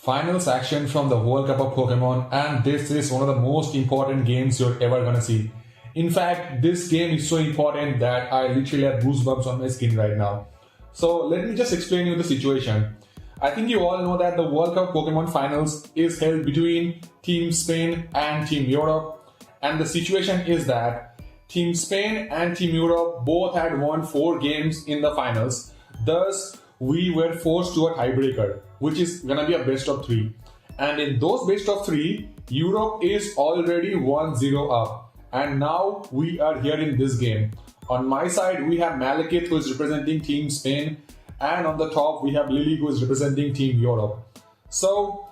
Finals action from the World Cup of Pokemon, and this is one of the most important games you're ever gonna see. In fact, this game is so important that I literally have goosebumps on my skin right now. So let me just explain you the situation. I think you all know that the World Cup Pokemon Finals is held between Team Spain and Team Europe, and the situation is that Team Spain and Team Europe both had won 4 games in the finals. Thus, we were forced to a tiebreaker, which is gonna be a best of 3. And in those best of 3, Europe is already 1-0 up. And now we are here in this game. On my side, we have Malekith, who is representing Team Spain, and on the top we have Lily, who is representing Team Europe. So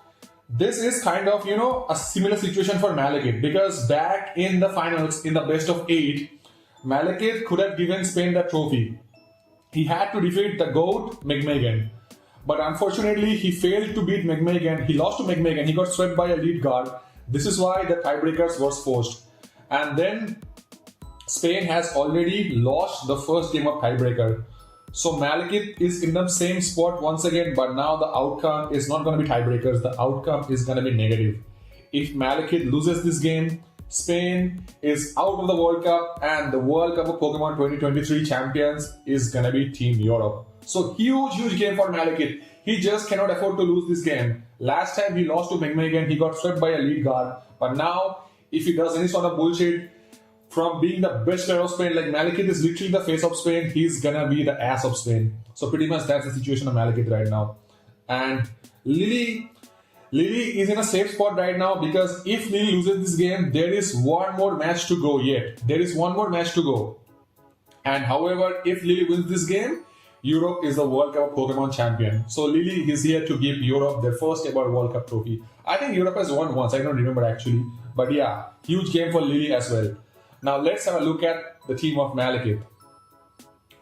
this is kind of, a similar situation for Malekith, because back in the finals, in the best of 8, Malekith could have given Spain the trophy. He had to defeat the GOAT, McMagan. But unfortunately, he failed to beat McMagan. He lost to McMagan. He got swept by a lead guard. This is why the tiebreakers was forced. And then Spain has already lost the first game of tiebreaker. So Malekith is in the same spot once again, but now the outcome is not going to be tiebreakers. The outcome is going to be negative. If Malekith loses this game, Spain is out of the World Cup, and the World Cup of Pokemon 2023 champions is gonna be Team Europe. So huge game for Malekith. He just cannot afford to lose this game. Last time he lost to McMagan, he got swept by a lead guard. But now, if he does any sort of bullshit, from being the best player of Spain, like Malekith is literally the face of Spain, he's gonna be the ass of Spain. So pretty much that's the situation of Malekith right now. And Lily is in a safe spot right now, because if Lily loses this game, there is one more match to go yet. There is one more match to go. And however, if Lily wins this game, Europe is the World Cup Pokemon champion. So Lily is here to give Europe their first ever World Cup trophy. I think Europe has won once, I don't remember actually. But yeah, huge game for Lily as well. Now let's have a look at the team of Malekith.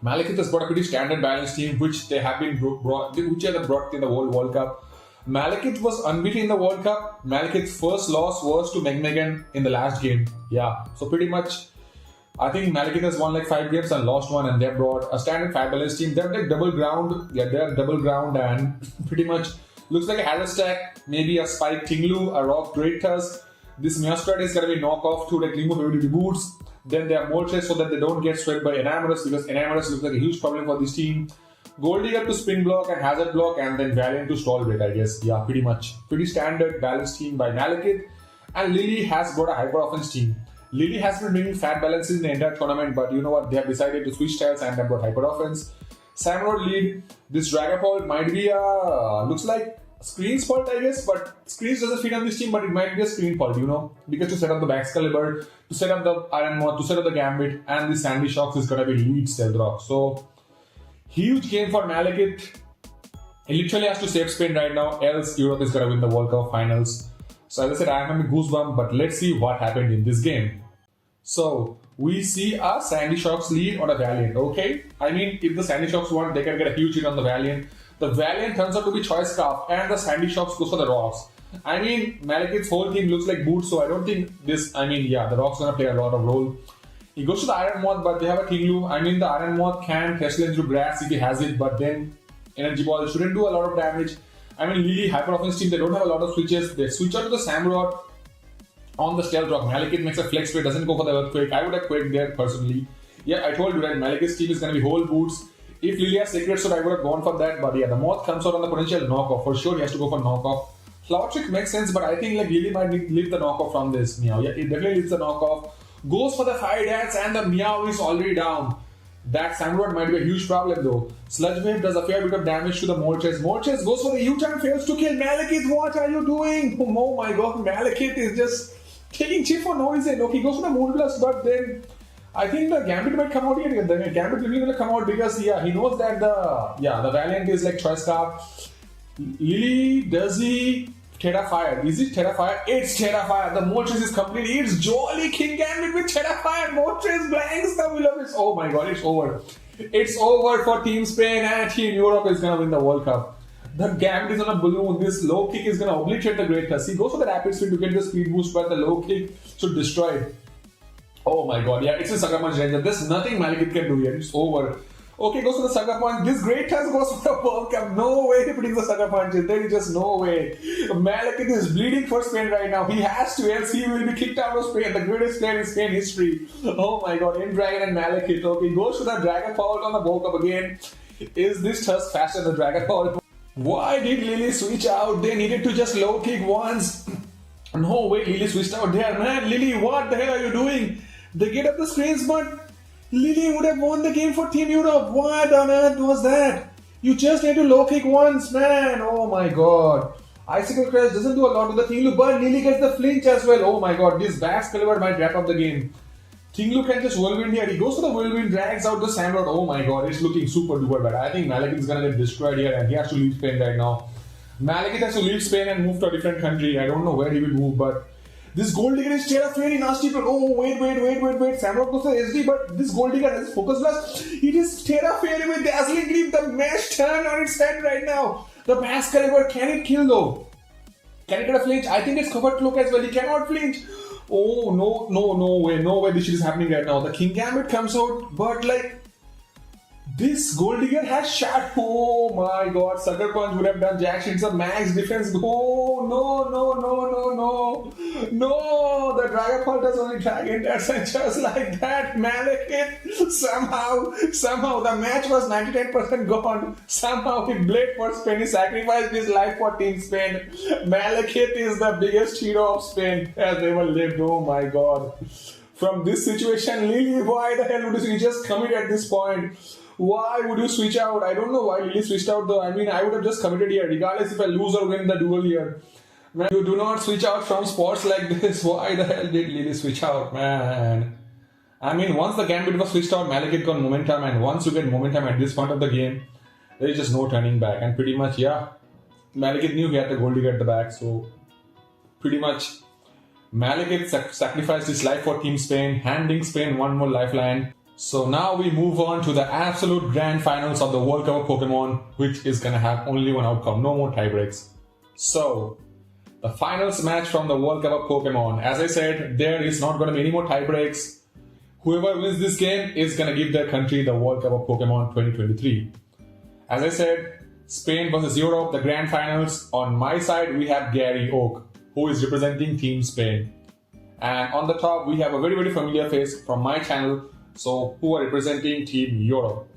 Malekith has got a pretty standard balanced team, which they have brought in the World Cup. Malekith was unbeaten in the World Cup. Malekith's first loss was to McMagan in the last game. Yeah, so pretty much, I think Malekith has won like 5 games and lost 1, and they brought a standard 5-balance team. They're like double ground. Yeah, they're double ground, and pretty much looks like a Haverstack, maybe a Spike Tinglu, a Rock Great Tusk. This Meowscarada is going to be knockoff to like Limo Heavy Boots. Then they have Moltres so that they don't get swept by Enamorus, because Enamorus looks like a huge problem for this team. Goldigger to Spin Block and Hazard Block, and then Valiant to Stall Break, I guess. Yeah, pretty much. Pretty standard balanced team by Malekith. And Lily has got a Hyper Offense team. Lily has been bringing fat balances in the entire tournament, but you know what? They have decided to switch styles and have got Hyper Offense. Samurott lead. This Dragapult might be a... looks like Screen's fault, I guess, but Screens doesn't fit on this team, but it might be a Screen fault, because to set up the Baxcalibur, to set up the Iron Moth, to set up the Gambit, and the Sandy Shocks is going to be lead Stealth Rock. So, huge game for Malekith. He literally has to save Spain right now, else Europe is going to win the World Cup finals. So as I said, I am having goosebumps, but let's see what happened in this game. So, we see a Sandy Shocks lead on a Valiant, okay? I mean, if the Sandy Shocks won, they can get a huge hit on the Valiant. The Valiant turns out to be Choice Scarf, and the Sandy Shocks goes for the Rocks. I mean, Malekith's whole team looks like boots, so I don't think this, the Rocks gonna play a lot of role. He goes to the Iron Moth, but they have a Tinglu. I mean, the Iron Moth can Tesla through grass if he has it, but then Energy Ball shouldn't do a lot of damage. I mean, Lily, Hyper Offense team, they don't have a lot of switches. They switch out to the Samurott on the Stealth Rock. Malekith makes a flex trade, doesn't go for the Earthquake. I would have quaked there personally. Yeah, I told you that Malekith's team is gonna be whole boots. If Lily has Sacred Sword, I would have gone for that, but yeah, the Moth comes out on the potential knockoff. For sure, he has to go for knockoff. Flower Trick makes sense, but I think like Lily might leave the knockoff from this Meow. Yeah, it definitely leaves the knockoff. Goes for the Fire Dance, and the Meow is already down. That Samurott might be a huge problem though. Sludge Wave does a fair bit of damage to the Moltres. Moltres goes for the U-turn, fails to kill Malekith. What are you doing? Oh my god, Malekith is just taking chip for no reason. Okay, he goes for the Moonblast, but then I think the Gambit might come out here. The Gambit will come out because he knows that the Valiant is like Choice Scarf. Lily, does he Terrafire? Is it Terrafire? It's Terrafire. The Moltres is complete. It's Jolly King Gambit with Terrafire. Moltres blanks the Will-O-Wisp. Oh my god, it's over. It's over for Team Spain, and Team Europe is gonna win the World Cup. The Gambit is on a balloon. This low kick is gonna obliterate the Great Tusk. He goes for the Rapid Speed to get the speed boost, but the low kick should destroy it. Oh my god, yeah, it's a Sucker Punch Ranger. There's nothing Malekith can do here. It's over. Okay, goes for the sucker punch. This great test goes for the World Cup. No way he putting the sucker punches. There is just no way. Malekith is bleeding for Spain right now. He has to, else he will be kicked out of Spain. The greatest player in Spain history. Oh my god, in Dragon and Malekith. Okay, goes to the Dragon Fault on the World Cup again. Is this Tusk faster than the Dragon Fault? Why did Lily switch out? They needed to just low kick once. No way, Lily switched out there. Man, Lily, what the hell are you doing? They get up the screens, but Lily would have won the game for Team Europe. What on earth was that? You just need to low kick once, man. Oh my god. Icicle Crash doesn't do a lot to the Tinglu, but Lily gets the flinch as well. Oh my god, this back caliber might wrap up the game. Tinglu can just whirlwind here. He goes to the whirlwind, drags out the Samrod. Oh my god, it's looking super duper bad. I think Malekith is gonna get destroyed here and he has to leave Spain right now. Malekith has to leave Spain and move to a different country. I don't know where he will move, but this Gold Digger is very nasty. Oh, wait. Samrock goes to SD, but this Gold Digger has Focus Blast. It is Terra Fairy with Dazzling Grip. The mesh turned on its head right now. The Bass Caliber, can it kill though? Can it get a flinch? I think it's covered cloak as well. He cannot flinch. Oh, no way this shit is happening right now. The King Gambit comes out, but like, this Gold Digger has shot. Oh my god, Sucker Punch would have done jack shit. It's a max defense. Oh no, the Dragon Fault does only Dragon Dance, and just like that, Malekith somehow the match was 99% gone. Somehow he played for Spain. He sacrificed his life for Team Spain. Malekith is the biggest hero of Spain has ever lived. Oh my god. From this situation, Lily, why the hell would you just commit at this point? Why would you switch out? I don't know why Lily switched out though. I mean, I would have just committed here, regardless if I lose or win the duel here. Man, you do not switch out from spots like this. Why the hell did Lily switch out, man? I mean, once the Gambit was switched out, Malekith got momentum, and once you get momentum at this point of the game, there is just no turning back. And pretty much, yeah, Malekith knew he had the Gold Digger at the back, so pretty much Malekith sacrificed his life for Team Spain, handing Spain one more lifeline. So now we move on to the absolute grand finals of the World Cup of Pokemon, which is gonna have only one outcome, no more tiebreaks. So, the finals match from the World Cup of Pokemon. As I said, there is not gonna be any more tiebreaks. Whoever wins this game is gonna give their country the World Cup of Pokemon 2023. As I said, Spain versus Europe, the grand finals. On my side, we have Gary Oak, who is representing Team Spain. And on the top, we have a very familiar face from my channel, so who are representing Team Europe.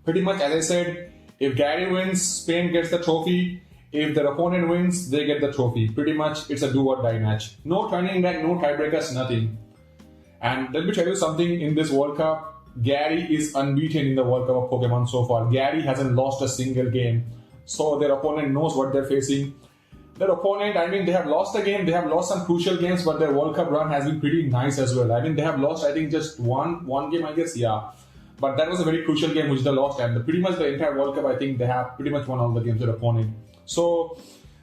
Pretty much, as I said, if Gary wins, Spain gets the trophy. If their opponent wins, they get the trophy. Pretty much, it's a do or die match. No turning back, no tiebreakers, nothing. And let me tell you something, in this World Cup, Gary is unbeaten in the World Cup of Pokemon so far. Gary hasn't lost a single game. So their opponent knows what they're facing. Their opponent, I mean, they have lost a game, they have lost some crucial games, but their World Cup run has been pretty nice as well. I mean, they have lost, I think, just one game, I guess, yeah. But that was a very crucial game which they lost, and pretty much the entire World Cup, I think they have pretty much won all the games with their opponent. So,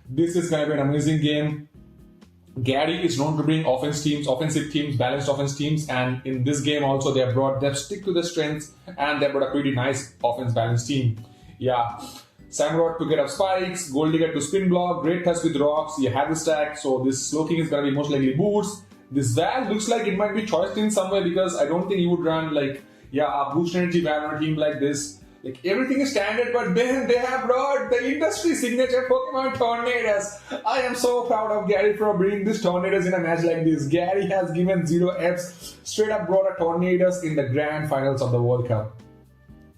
this is going to be an amazing game. Gary is known to bring offensive teams, balanced offense teams, and in this game also they stick to their strengths, and they brought a pretty nice offense balanced team. Yeah. Samrod to get up spikes, Gold Digger to spin block, Great Tusk with rocks, you have the stack, so this slow king is going to be most likely boots. This Val looks like it might be choiced in some way because I don't think you would run like, yeah, a boost energy Val on a team like this. Like everything is standard, but then they have brought the industry signature Pokemon Tornadus. I am so proud of Gary for bringing this Tornadus in a match like this. Gary has given 0 Fs, straight up brought a Tornadus in the grand finals of the World Cup.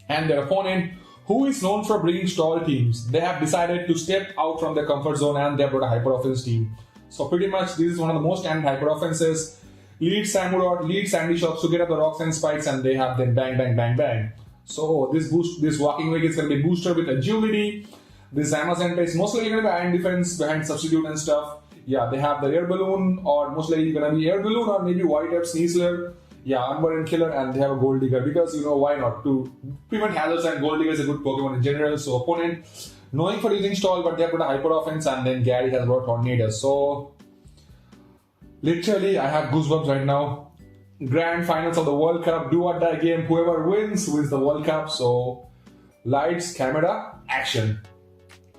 And their opponent, who is known for bringing stall teams, they have decided to step out from their comfort zone and they brought a hyper offense team. So pretty much this is one of the most standard hyper offenses. Lead Samurott, lead Sandy Shops to get up the rocks and spikes, and they have then bang. So this walking wig is going to be boosted with agility. This Amazon is most likely going to be iron defense behind substitute and stuff. Yeah, they have the air balloon, or most likely going to be air balloon or maybe white up Sneasler. Yeah, Unburdened Killer, and they have a Gold Digger because, you know, why not? To prevent hazards, and Gold Digger is a good Pokemon in general. So opponent knowing for using stall, but they have put a hyper offense, and then Gary has brought Tornadus. So literally, I have goosebumps right now. Grand finals of the World Cup, do or die game. Whoever wins the World Cup. So lights, camera, action.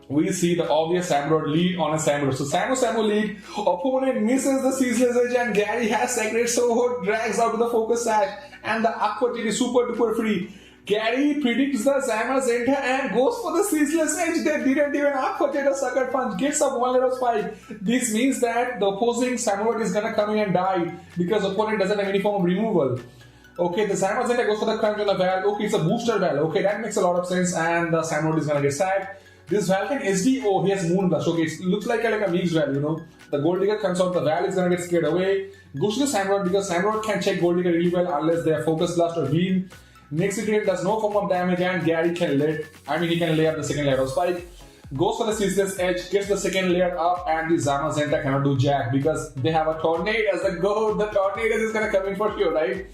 We see the obvious Samurott lead on a Samurott. So Samu lead, opponent misses the ceaseless edge, and Gary has Sacred Sword, drags out to the focus sash, and the Aqua Tit is super duper free. Gary predicts the Zamazenta and goes for the ceaseless edge. They didn't even accommodate a sucker punch. Gets up one little spike. This means that the opposing Samurai is gonna come in and die because opponent doesn't have any form of removal. Okay, the Zamazenta goes for the crunch on the Val. Okay, it's a booster Val. Okay, that makes a lot of sense. And the Samurai is gonna get sacked. This Val can SD. Oh, he has Moon Blast. Okay, it looks like a mixed Val, you know. The Gold Digger comes out. The Val is gonna get scared away. Goes to the Samurai because Samurai can check Gold Digger really well unless they have Focus Blast or Beam. Makes it does no form of damage and Gary can he can lay up the second layer of spike. Goes for the ceaseless edge, gets the second layer up, and the Zamazenta cannot do jack because they have a Tornadus. The Tornadus is gonna come in for sure, right?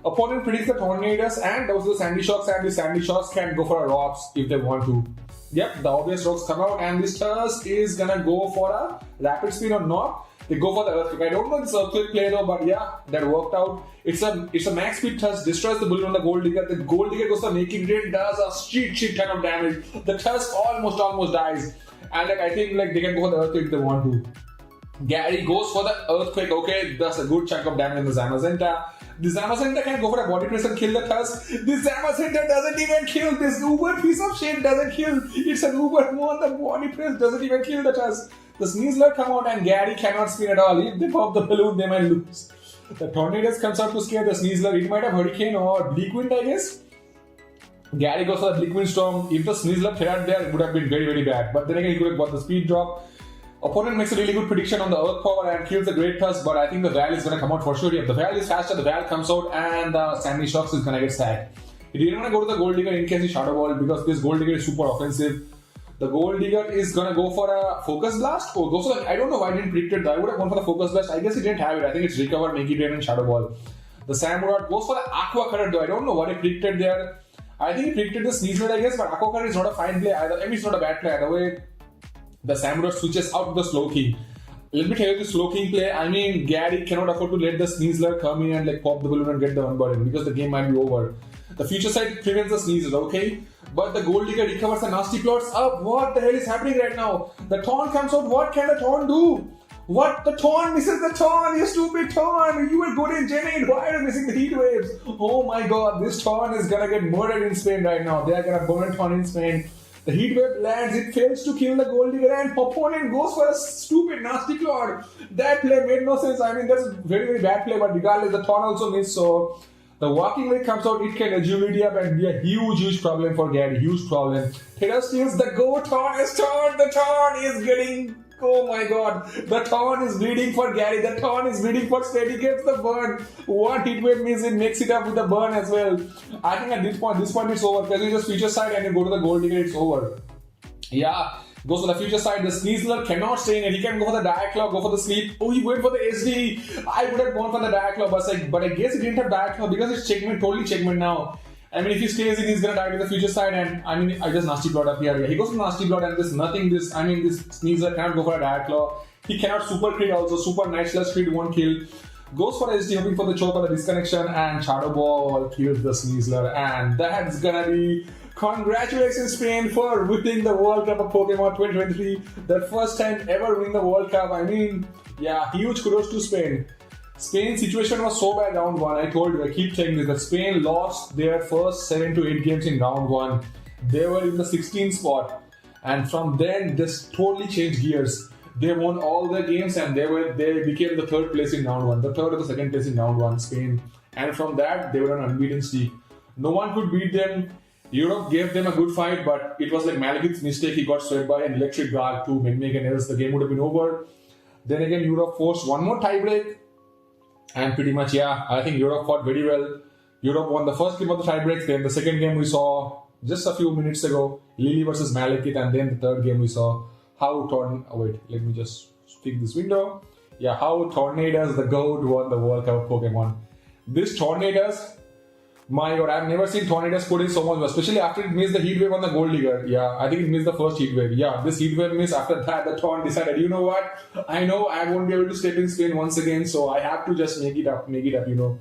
Opponent predicts the Tornadus and those are the Sandy Shocks, and the Sandy Shocks can go for a rocks if they want to. Yep, the obvious rocks come out, and this Tusk is gonna go for a rapid spin or not. They go for the Earthquake. I don't know this Earthquake play though, but yeah, that worked out. It's a max speed Tusk, destroys the bullet on the Gold Digger. The Gold Digger goes for making rain, does a shit ton of damage. The Tusk almost dies. And I think they can go for the Earthquake if they want to. Gary goes for the Earthquake. Okay, does a good chunk of damage in the Zamazenta. The Zamazenta can go for a body press and kill the Tusk. The Zamazenta doesn't even kill. This uber piece of shit doesn't kill. It's an uber one. The body press doesn't even kill the Tusk. The Sneasler come out and Gary cannot spin at all. If they pop the balloon, they might lose. The Tornadus comes out to scare the Sneasler. It might have Hurricane or Bleak Wind, I guess. Gary goes for the Bleak Wind Storm. If the Sneasler threat there, it would have been very bad. But then again, he could have got the speed drop. Opponent makes a really good prediction on the Earth Power and kills the Great Tusk, but I think the Val is going to come out for sure. If the Val is faster, the Val comes out and the Sandy Shocks is going to get sacked. He didn't want to go to the Gold Digger in case he Shadow Ball because this Gold Digger is super offensive. The Gold Digger is gonna go for a Focus Blast. Oh, goes for I don't know why I didn't predict it. I would have gone for the Focus Blast. I guess he didn't have it. I think it's Recover, Make It Rain, and Shadow Ball. The Samurai goes for the Aqua Current though. I don't know what he predicted there. I think he predicted the Sneasler, I guess, but Aqua Current is not a fine play either. I mean, it's not a bad play either way. The Samurai switches out to the Slow King. Let me tell you the Slow King play. I mean, Gary cannot afford to let the Sneasler come in and pop the balloon and get the one button because the game might be over. The future side prevents the Sneasler, okay? But the Gold Digger recovers the nasty plots up. What the hell is happening right now? The Taunt comes out. What can the Taunt do? What? The Taunt misses the Taunt. You stupid Taunt. You were good in Gen 8. Why are you missing the Heat Waves? Oh my god. This Taunt is gonna get murdered in Spain right now. They are gonna burn Taunt in Spain. The Heat Wave lands. It fails to kill the Gold Digger and opponent goes for a stupid nasty Clod. That play made no sense. I mean, that's a very bad play. But regardless, the Taunt also missed. So the Walking Leg comes out, it can agility up and be a huge problem for Gary. Huge problem. Terra steals the Go Taunt is turned. The Taunt is getting. Oh my god. The Taunt is bleeding for Gary. The Taunt is bleeding for Steady. He gets the burn. What Heat Wave means it makes it up with the burn as well. I think at this point it's over. Because you just future side and you go to the Gold Digger, it's over. Yeah. Goes for the future side. The Sneasler cannot stay in it. He can go for the Diaclaw, go for the sleep. Oh, he went for the SD. I would have gone for the Diaclaw, but I guess he didn't have Diaclaw because it's checkmate, totally checkmate now. I mean, if he stays in, he's gonna die to the future side, and I mean, I just nasty plot up here. He goes for nasty plot, and this Sneasler cannot go for a Diaclaw. He cannot super crit also. Super Night Slash crit won't kill. Goes for SD, hoping for the choke or the disconnection, and Shadow Ball kills the Sneasler, and that's gonna be. Congratulations Spain for winning the World Cup of Pokemon 2023. The first time ever winning the World Cup. I mean, yeah, huge kudos to Spain. Spain's situation was so bad round 1. I told you, I keep saying this, that Spain lost their first 7 to 8 games in round 1. They were in the 16th spot. And from then, this totally changed gears. They won all their games and they became the 3rd place in round 1. The 3rd or the 2nd place in round 1, Spain. And from that, they were an unbeaten streak. No one could beat them. Europe gave them a good fight, but it was like Malekith's mistake. He got swept by an electric guard to make and else the game would have been over. Then again, Europe forced one more tiebreak. And pretty much, yeah, I think Europe fought very well. Europe won the first game of the tiebreaks. Then the second game we saw just a few minutes ago, Lily versus Malekith. And then the third game we saw how let me just pick this window. Yeah, how Tornadus, the GOAT, won the World Cup of Pokemon. This Tornadus, my god, I've never seen Tornadus put in so much, especially after it missed the Heat Wave on the Gold Digger. Yeah, I think it missed the first Heat Wave. Yeah, this Heat Wave miss. After that, the Taunt decided, you know what? I know I won't be able to step in Spain once again, so I have to just make it up, you know.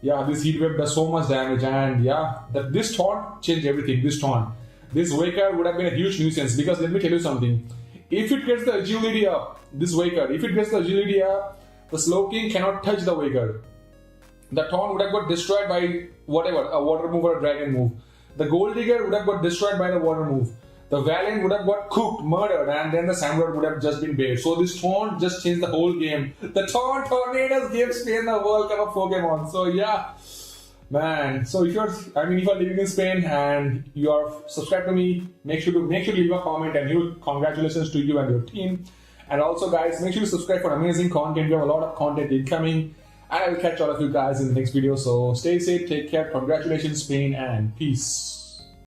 Yeah, this Heat Wave does so much damage, and yeah, this Taunt changed everything. This Taunt. This Waker would have been a huge nuisance because let me tell you something. If it gets the agility up, this Waker, if it gets the agility up, the Slow King cannot touch the Waker. The Taunt would have got destroyed by whatever, a water move or a dragon move. The Gold Digger would have got destroyed by the water move. The Valiant would have got cooked, murdered, and then the Samurai would have just been bait. So this Taunt just changed the whole game. The Taunt Tornadus gave Spain the World Cup of Pokemon. So yeah, man. So if you're living in Spain and you are subscribed to me, make sure to leave a comment and huge congratulations to you and your team. And also, guys, make sure to subscribe for amazing content. We have a lot of content incoming. And I will catch all of you guys in the next video. So stay safe, take care, congratulations, Spain, and peace.